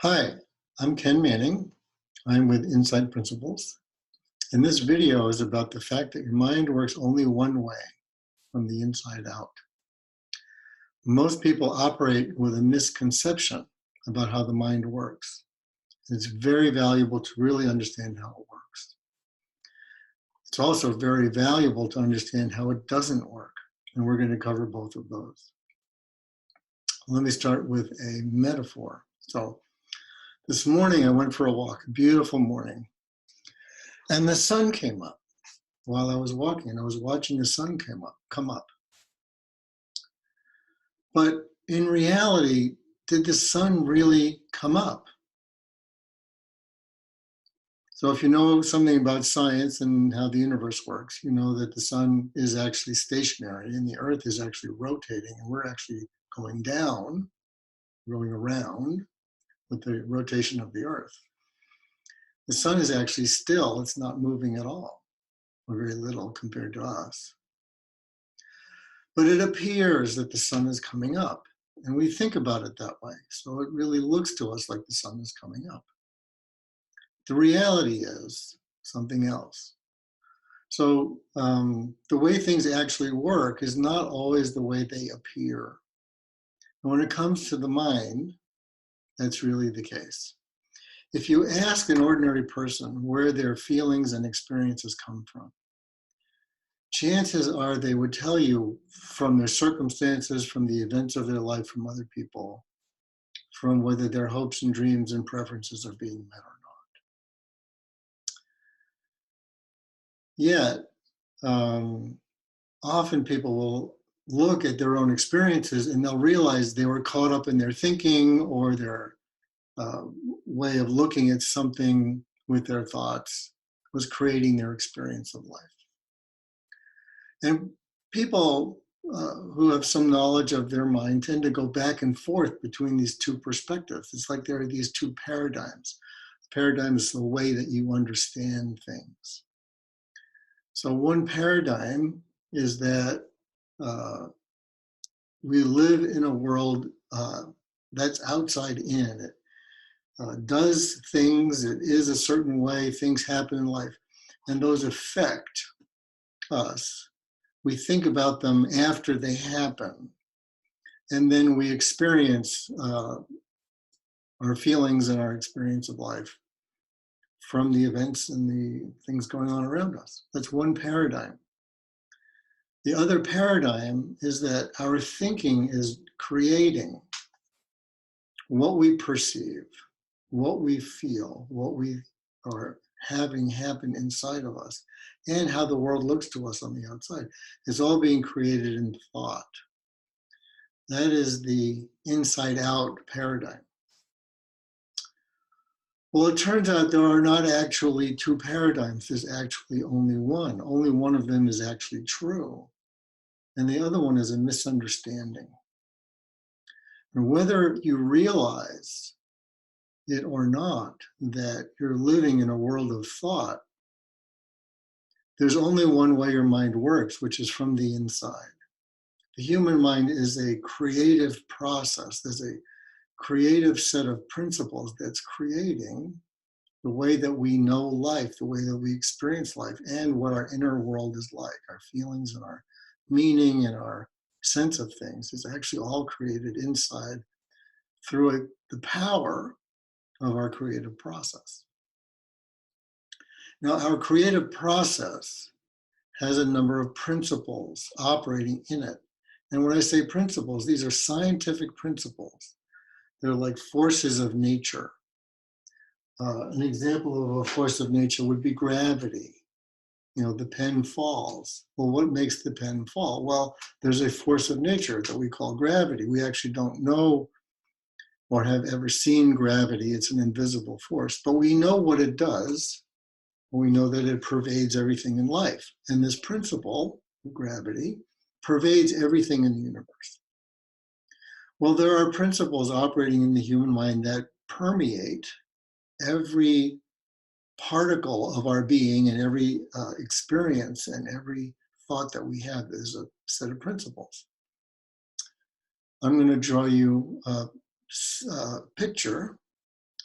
Hi, I'm Ken Manning. I'm with Insight Principles, and this video is about the fact that your mind works only one way, from the inside out. Most people operate with a misconception about how the mind works. It's very valuable to really understand how it works. It's also very valuable to understand how it doesn't work, and we're going to cover both of those. Let me start with a metaphor. So, this morning I went for a walk, a beautiful morning, and the sun came up. While I was walking, I was watching the sun come up. But in reality, did the sun really come up? So if you know something about science and how the universe works, you know that the sun is actually stationary and the earth is actually rotating, and we're actually going down, going around with the rotation of the earth. The sun is actually still, it's not moving at all, or very little compared to us. But it appears that the sun is coming up, and we think about it that way. So it really looks to us like the sun is coming up. The reality is something else. So the way things actually work is not always the way they appear. And when it comes to the mind, that's really the case. If you ask an ordinary person where their feelings and experiences come from, chances are they would tell you from their circumstances, from the events of their life, from other people, from whether their hopes and dreams and preferences are being met or not. Yet, often people will look at their own experiences and they'll realize they were caught up in their thinking or their way of looking at something with their thoughts was creating their experience of life. And people who have some knowledge of their mind tend to go back and forth between these two perspectives. It's like there are these two paradigms. Paradigm is the way that you understand things. So one paradigm is that we live in a world that's outside in. It does things, it is a certain way, things happen in life, and those affect us. We think about them after they happen, and then we experience our feelings and our experience of life from the events and the things going on around us. That's one paradigm. The other paradigm is that our thinking is creating what we perceive, what we feel, what we are having happen inside of us, and how the world looks to us on the outside. It's all being created in thought. That is the inside out paradigm. Well, it turns out there are not actually two paradigms. There's actually only one. Only one of them is actually true. And the other one is a misunderstanding. And whether you realize it or not, that you're living in a world of thought, there's only one way your mind works, which is from the inside. The human mind is a creative process. There's a creative set of principles that's creating the way that we know life, the way that we experience life, and what our inner world is like. Our feelings and our meaning and our sense of things is actually all created inside through the power of our creative process. Now, our creative process has a number of principles operating in it. And when I say principles, these are scientific principles. They're like forces of nature. An example of a force of nature would be gravity. You know, the pen falls. Well, what makes the pen fall? Well, there's a force of nature that we call gravity. We actually don't know or have ever seen gravity. It's an invisible force, but we know what it does. We know that it pervades everything in life. And this principle, gravity, pervades everything in the universe. Well, there are principles operating in the human mind that permeate every particle of our being and every experience and every thought that we have is a set of principles. I'm going to draw you a picture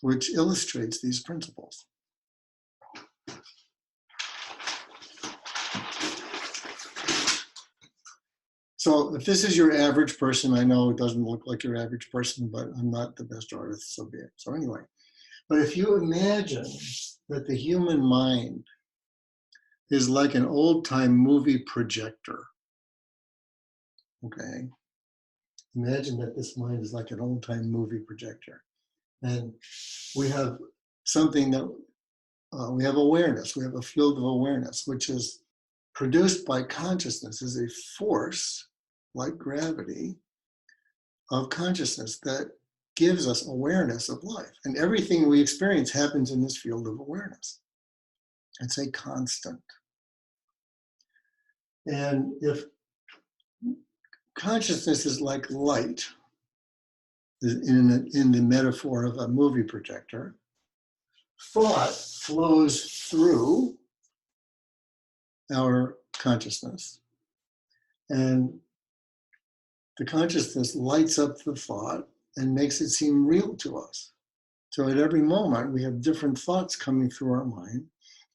which illustrates these principles. So if this is your average person, I know it doesn't look like your average person, but I'm not the best artist, so be it. So anyway, but if you imagine that the human mind is like an old-time movie projector, okay? Imagine that this mind is like an old-time movie projector. And we have something that, we have awareness, we have a field of awareness, which is produced by consciousness as a force, like gravity, of consciousness that gives us awareness of life. And everything we experience happens in this field of awareness. It's a constant. And if consciousness is like light, in the metaphor of a movie projector, thought flows through our consciousness. And the consciousness lights up the thought and makes it seem real to us. So at every moment, we have different thoughts coming through our mind,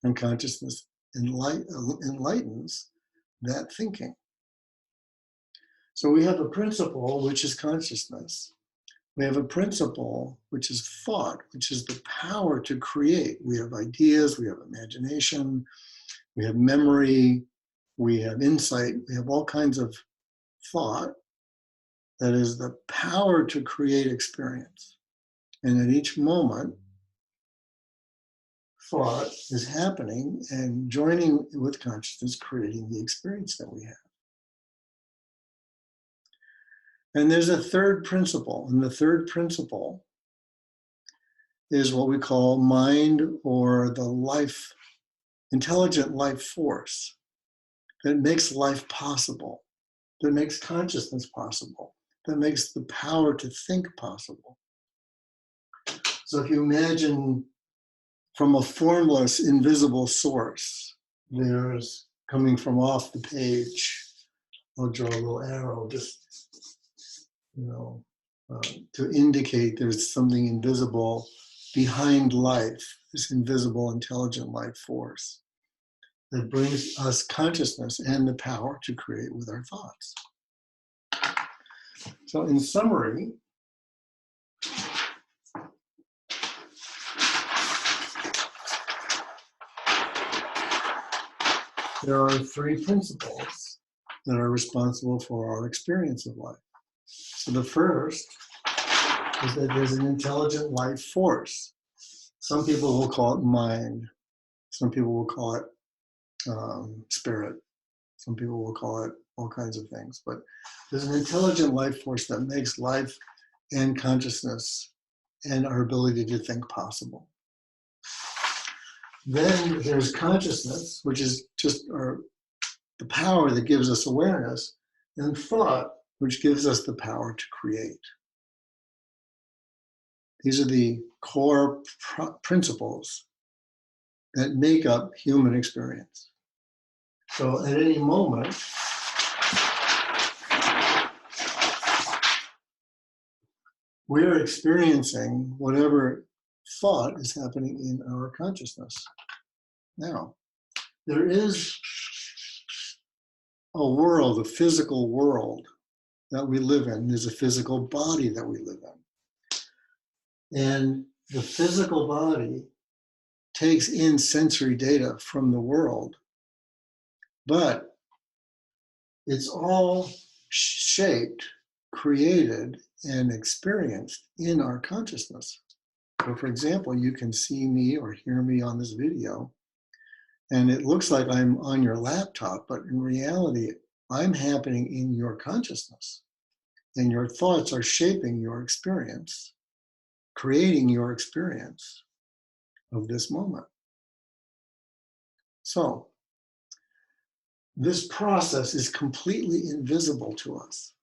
and consciousness enlightens that thinking. So we have a principle, which is consciousness. We have a principle, which is thought, which is the power to create. We have ideas, we have imagination, we have memory, we have insight, we have all kinds of thought. That is the power to create experience. And at each moment, thought is happening and joining with consciousness, creating the experience that we have. And there's a third principle, and the third principle is what we call mind, or the life, intelligent life force that makes life possible, that makes consciousness possible, that makes the power to think possible. So if you imagine from a formless, invisible source, there's coming from off the page, I'll draw a little arrow, just, to indicate there's something invisible behind life, this invisible, intelligent life force that brings us consciousness and the power to create with our thoughts. So in summary, there are three principles that are responsible for our experience of life. So the first is that there's an intelligent life force. Some people will call it mind. Some people will call it spirit. Some people will call it all kinds of things. But there's an intelligent life force that makes life and consciousness and our ability to think possible. Then there's consciousness, which is just the power that gives us awareness, and thought, which gives us the power to create. These are the core principles that make up human experience. So at any moment, we're experiencing whatever thought is happening in our consciousness. Now, there is a world, a physical world that we live in. There's a physical body that we live in. And the physical body takes in sensory data from the world, but it's all shaped, created, and experienced in our consciousness. So for example, you can see me or hear me on this video, and it looks like I'm on your laptop, but in reality, I'm happening in your consciousness. And your thoughts are shaping your experience, creating your experience of this moment. So, this process is completely invisible to us.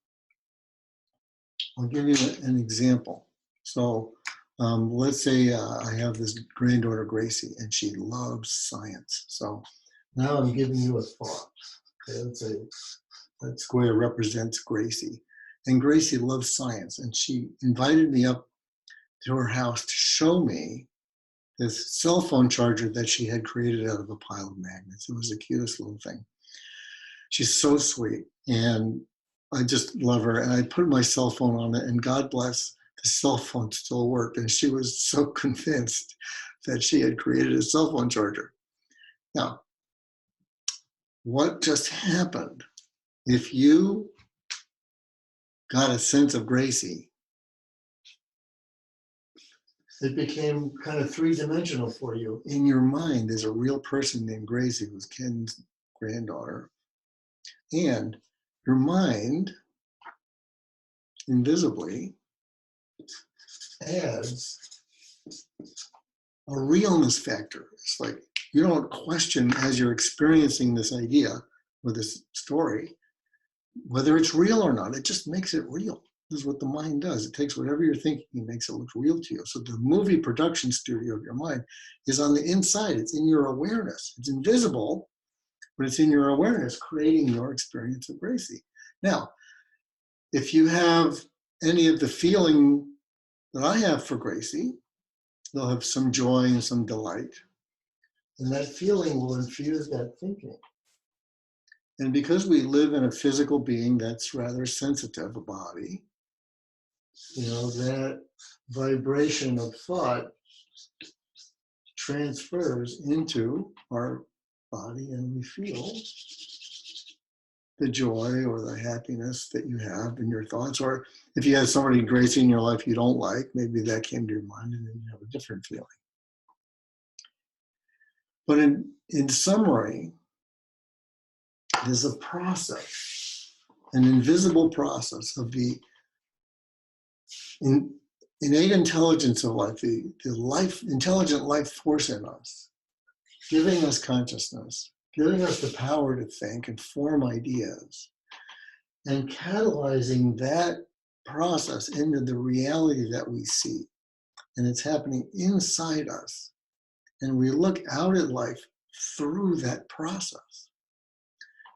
I'll give you an example. So, let's say I have this granddaughter, Gracie, and she loves science. So now I'm giving you a thought. Okay, let's say that square represents Gracie. And Gracie loves science, and she invited me up to her house to show me this cell phone charger that she had created out of a pile of magnets. It was the cutest little thing. She's so sweet, and I just love her. And I put my cell phone on it, and God bless, the cell phone still worked. And she was so convinced that she had created a cell phone charger. Now, what just happened? If you got a sense of Gracie, it became kind of three-dimensional for you. In your mind, there's a real person named Gracie, who's Ken's granddaughter. And your mind, invisibly, adds a realness factor. It's like you don't question as you're experiencing this idea or this story, whether it's real or not. It just makes it real. This is what the mind does. It takes whatever you're thinking and makes it look real to you. So the movie production studio of your mind is on the inside. It's in your awareness. It's invisible, but it's in your awareness, creating your experience of Gracie. Now, if you have any of the feeling that I have for Gracie, they'll have some joy and some delight. And that feeling will infuse that thinking. And because we live in a physical being that's rather sensitive, a body, that vibration of thought transfers into our body, and we feel the joy or the happiness that you have in your thoughts. Or if you had somebody Gracie in your life you don't like, maybe that came to your mind and then you have a different feeling. But in summary, there's a process, an invisible process of the innate intelligence of life, the intelligent life force in us, giving us consciousness, giving us the power to think and form ideas, and catalyzing that process into the reality that we see. And it's happening inside us. And we look out at life through that process.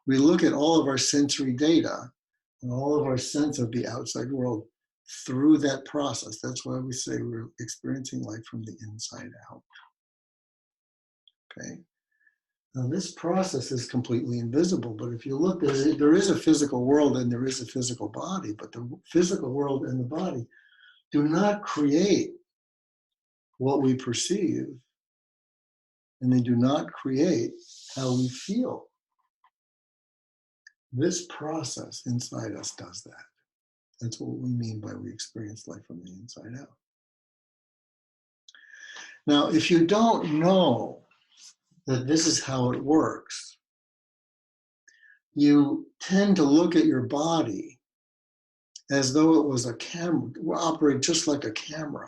We look at all of our sensory data and all of our sense of the outside world through that process. That's why we say we're experiencing life from the inside out. Okay. Now, this process is completely invisible, but if you look, there is a physical world and there is a physical body, but the physical world and the body do not create what we perceive, and they do not create how we feel. This process inside us does that. That's what we mean by we experience life from the inside out. Now, if you don't know that this is how it works, you tend to look at your body as though it was a camera, operate just like a camera,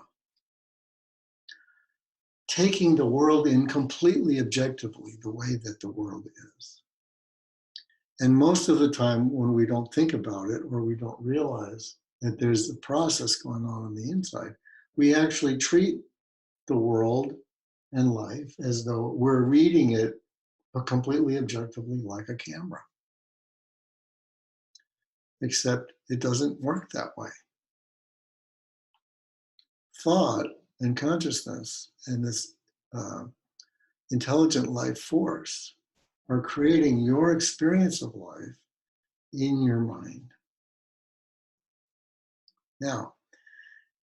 taking the world in completely objectively, the way that the world is. And most of the time when we don't think about it or we don't realize that there's a process going on the inside, we actually treat the world and life as though we're reading it, but completely objectively like a camera. Except it doesn't work that way. Thought and consciousness and this intelligent life force are creating your experience of life in your mind. Now,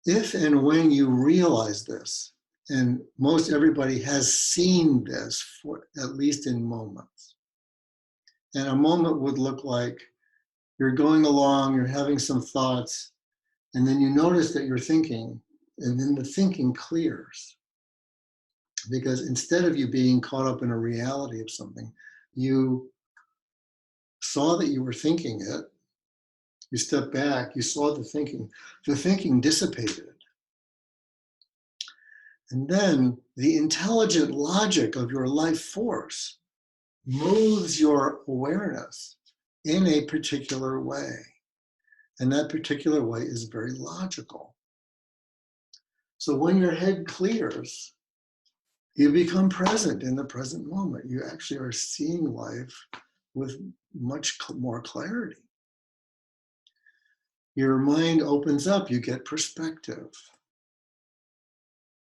if and when you realize this, and most everybody has seen this for at least in moments, and a moment would look like you're going along, you're having some thoughts, and then you notice that you're thinking, and then the thinking clears. Because instead of you being caught up in a reality of something, you saw that you were thinking it, you stepped back, you saw the thinking dissipated. And then the intelligent logic of your life force moves your awareness in a particular way. And that particular way is very logical. So when your head clears, you become present in the present moment. You actually are seeing life with much more clarity. Your mind opens up, you get perspective.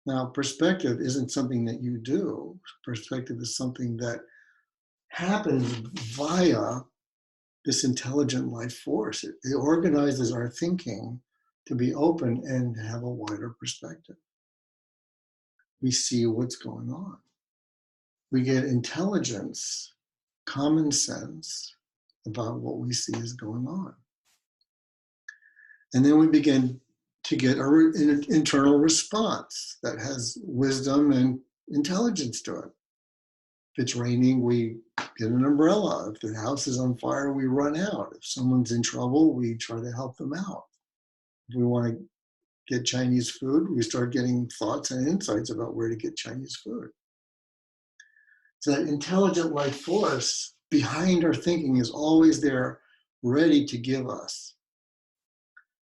Now, perspective isn't something that you do. Perspective is something that happens via this intelligent life force. It organizes our thinking to be open and have a wider perspective. We see what's going on. We get intelligence, common sense about what we see is going on. And then we begin to get an internal response that has wisdom and intelligence to it. If it's raining, we get an umbrella. If the house is on fire, we run out. If someone's in trouble, we try to help them out. If we want to get Chinese food, we start getting thoughts and insights about where to get Chinese food. So that intelligent life force behind our thinking is always there, ready to give us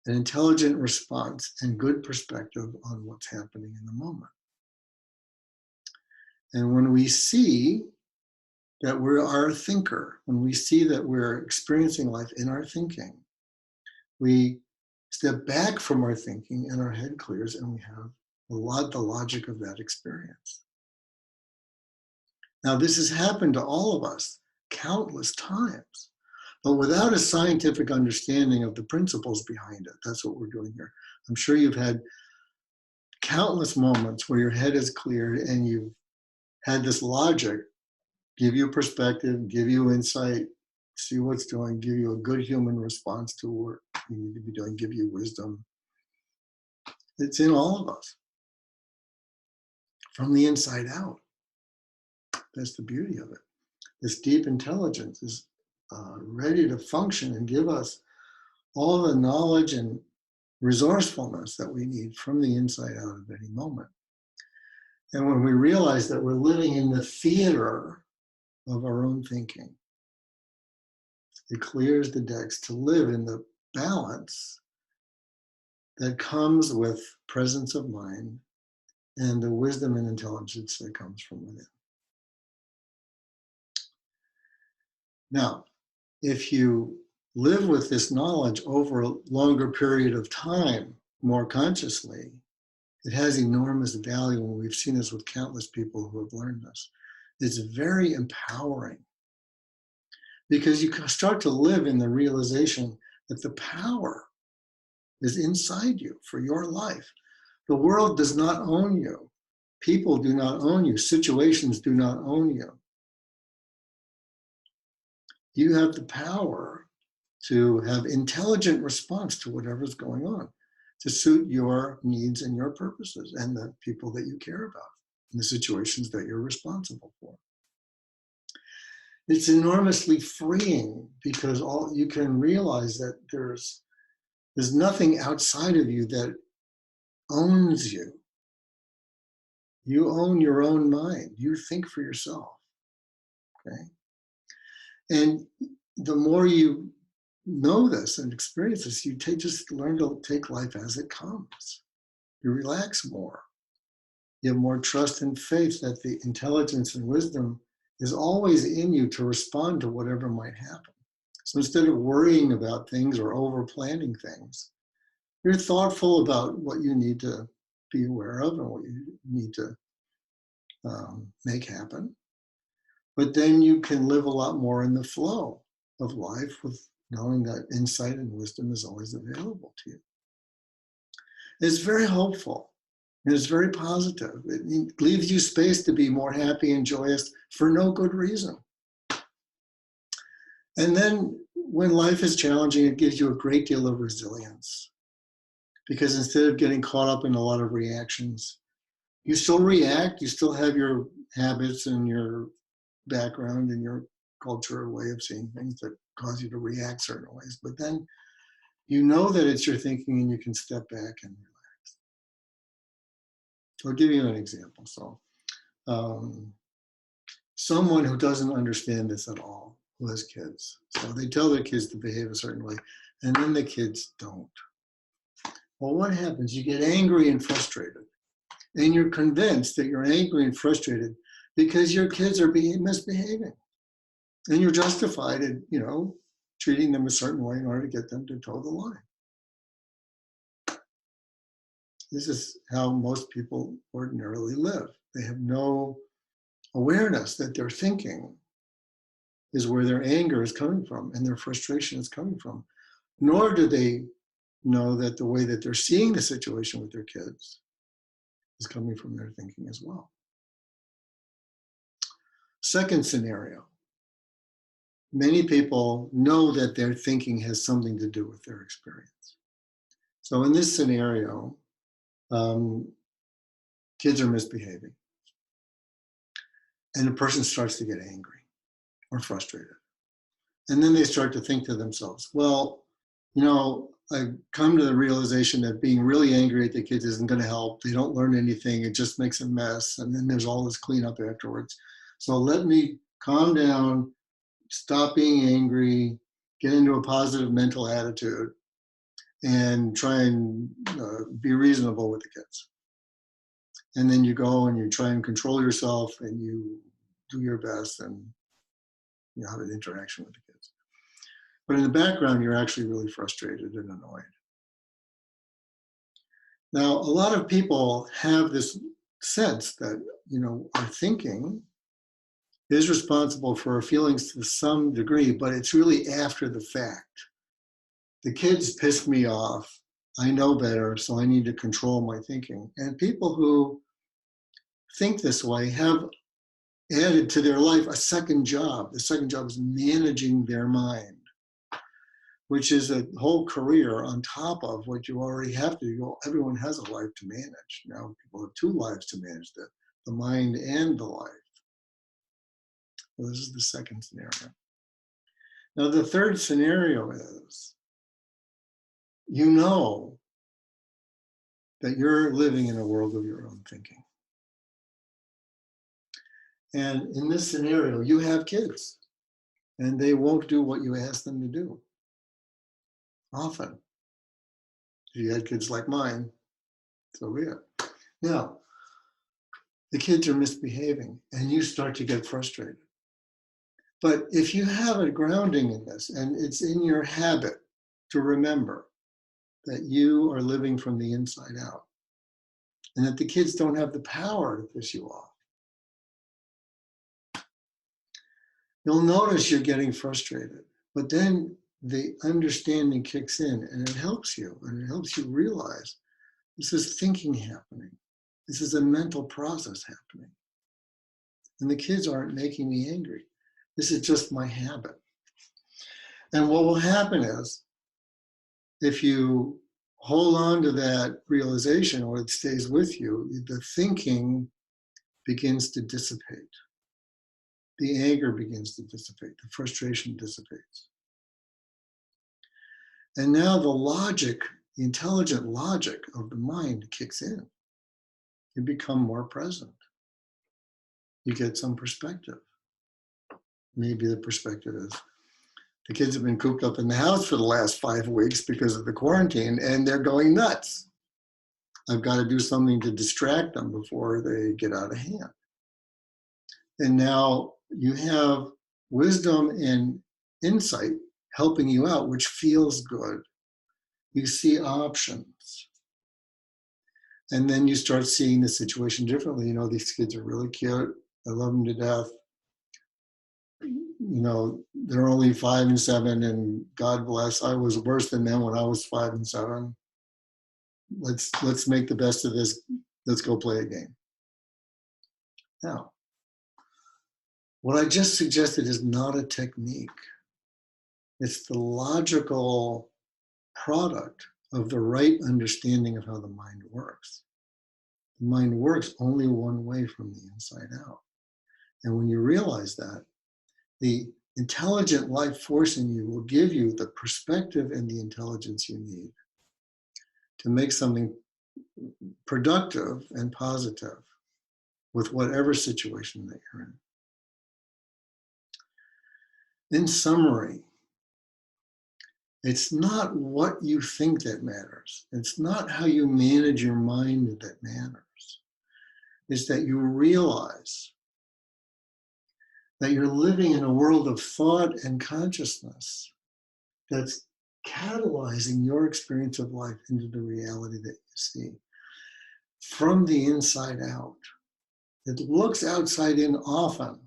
an intelligent response and good perspective on what's happening in the moment. And when we see that we are a thinker, when we see that we're experiencing life in our thinking, we step back from our thinking and our head clears and we have the logic of that experience. Now, this has happened to all of us countless times, but without a scientific understanding of the principles behind it. That's what we're doing here. I'm sure you've had countless moments where your head is cleared and you've had this logic give you perspective, give you insight, see what's doing, give you a good human response to what you need to be doing, give you wisdom. It's in all of us, from the inside out. That's the beauty of it. This deep intelligence is ready to function and give us all the knowledge and resourcefulness that we need from the inside out at any moment. And when we realize that we're living in the theater of our own thinking, it clears the decks to live in the balance that comes with presence of mind and the wisdom and intelligence that comes from within. Now, if you live with this knowledge over a longer period of time, more consciously, it has enormous value, and we've seen this with countless people who have learned this. It's very empowering because you start to live in the realization that the power is inside you for your life. The world does not own you. People do not own you. Situations do not own you. You have the power to have intelligent response to whatever's going on, to suit your needs and your purposes and the people that you care about and the situations that you're responsible for. It's enormously freeing because you can realize that there's nothing outside of you that owns you. You own your own mind. You think for yourself, okay? And the more you know this and experience this, you just learn to take life as it comes. You relax more. You have more trust and faith that the intelligence and wisdom is always in you to respond to whatever might happen. So instead of worrying about things or over planning things, you're thoughtful about what you need to be aware of and what you need to make happen. But then you can live a lot more in the flow of life with knowing that insight and wisdom is always available to you. It's very hopeful and it's very positive. It leaves you space to be more happy and joyous for no good reason. And then when life is challenging, it gives you a great deal of resilience. Because instead of getting caught up in a lot of reactions, you still react, you still have your habits and your background and your culture or way of seeing things that cause you to react certain ways. But then you know that it's your thinking and you can step back and relax. I'll give you an example. So someone who doesn't understand this at all, who has kids. So they tell their kids to behave a certain way, and then the kids don't. Well, what happens? You get angry and frustrated. And you're convinced that you're angry and frustrated because your kids are misbehaving. And you're justified in, treating them a certain way in order to get them to toe the line. This is how most people ordinarily live. They have no awareness that their thinking is where their anger is coming from and their frustration is coming from. Nor do they know that the way that they're seeing the situation with their kids is coming from their thinking as well. Second scenario, many people know that their thinking has something to do with their experience. So in this scenario, kids are misbehaving, and the person starts to get angry or frustrated. And then they start to think to themselves, well, I've come to the realization that being really angry at the kids isn't going to help. They don't learn anything. It just makes a mess. And then there's all this cleanup afterwards. So let me calm down, stop being angry, get into a positive mental attitude, and try and be reasonable with the kids. And then you go and you try and control yourself and you do your best and you have an interaction with the kids. But in the background, you're actually really frustrated and annoyed. Now, a lot of people have this sense that, our thinking is responsible for our feelings to some degree, but it's really after the fact. The kids pissed me off. I know better, so I need to control my thinking. And people who think this way have added to their life a second job. The second job is managing their mind, which is a whole career on top of what you already have to do. Everyone has a life to manage. Now people have two lives to manage, the mind and the life. Well, this is the second scenario. Now the third scenario is, you know that you're living in a world of your own thinking. And in this scenario, you have kids and they won't do what you ask them to do. Often. If you had kids like mine, so be it. Now, the kids are misbehaving and you start to get frustrated. But if you have a grounding in this and it's in your habit to remember that you are living from the inside out and that the kids don't have the power to piss you off, you'll notice you're getting frustrated, but then the understanding kicks in and it helps you realize this is thinking happening. This is a mental process happening. And the kids aren't making me angry. This is just my habit. And what will happen is, if you hold on to that realization or it stays with you, the thinking begins to dissipate. The anger begins to dissipate. The frustration dissipates. And now the logic, the intelligent logic of the mind kicks in. You become more present. You get some perspective. Maybe the perspective is, the kids have been cooped up in the house for the last 5 weeks because of the quarantine and they're going nuts. I've got to do something to distract them before they get out of hand. And now you have wisdom and insight helping you out, which feels good. You see options. And then you start seeing the situation differently. These kids are really cute. I love them to death. They're only 5 and 7, and God bless, I was worse than them when I was 5 and 7. Let's make the best of this. Let's go play a game. Now, what I just suggested is not a technique. It's the logical product of the right understanding of how the mind works. The mind works only one way, from the inside out. And when you realize that, the intelligent life force in you will give you the perspective and the intelligence you need to make something productive and positive with whatever situation that you're in. In summary, it's not what you think that matters. It's not how you manage your mind that matters. It's that you realize that you're living in a world of thought and consciousness that's catalyzing your experience of life into the reality that you see. from the inside out. It looks outside in often,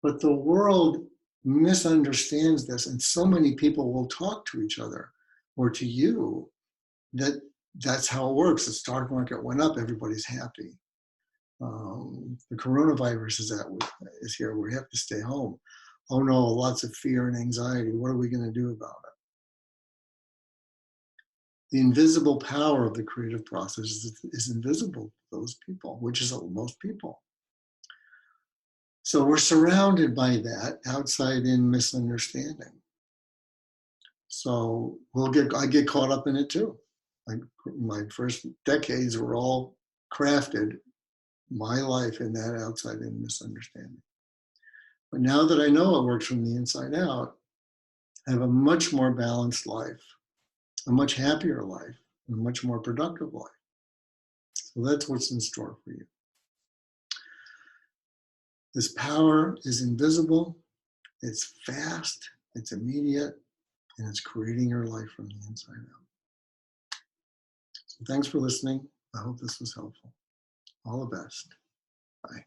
but the world misunderstands this, and so many people will talk to each other or to you that that's how it works. The stock market went up, everybody's happy. The coronavirus is here. We have to stay home. Oh no, lots of fear and anxiety. What are we going to do about it? The invisible power of the creative process is invisible to those people, which is most people. So we're surrounded by that outside in misunderstanding. So I get caught up in it too. Like my first decades were all crafted, my life in that outside in misunderstanding. But now that I know it works from the inside out, I have a much more balanced life, a much happier life, and a much more productive life. So that's what's in store for you. This power is invisible, it's fast, it's immediate, and it's creating your life from the inside out. So thanks for listening. I hope this was helpful. All the best. Bye.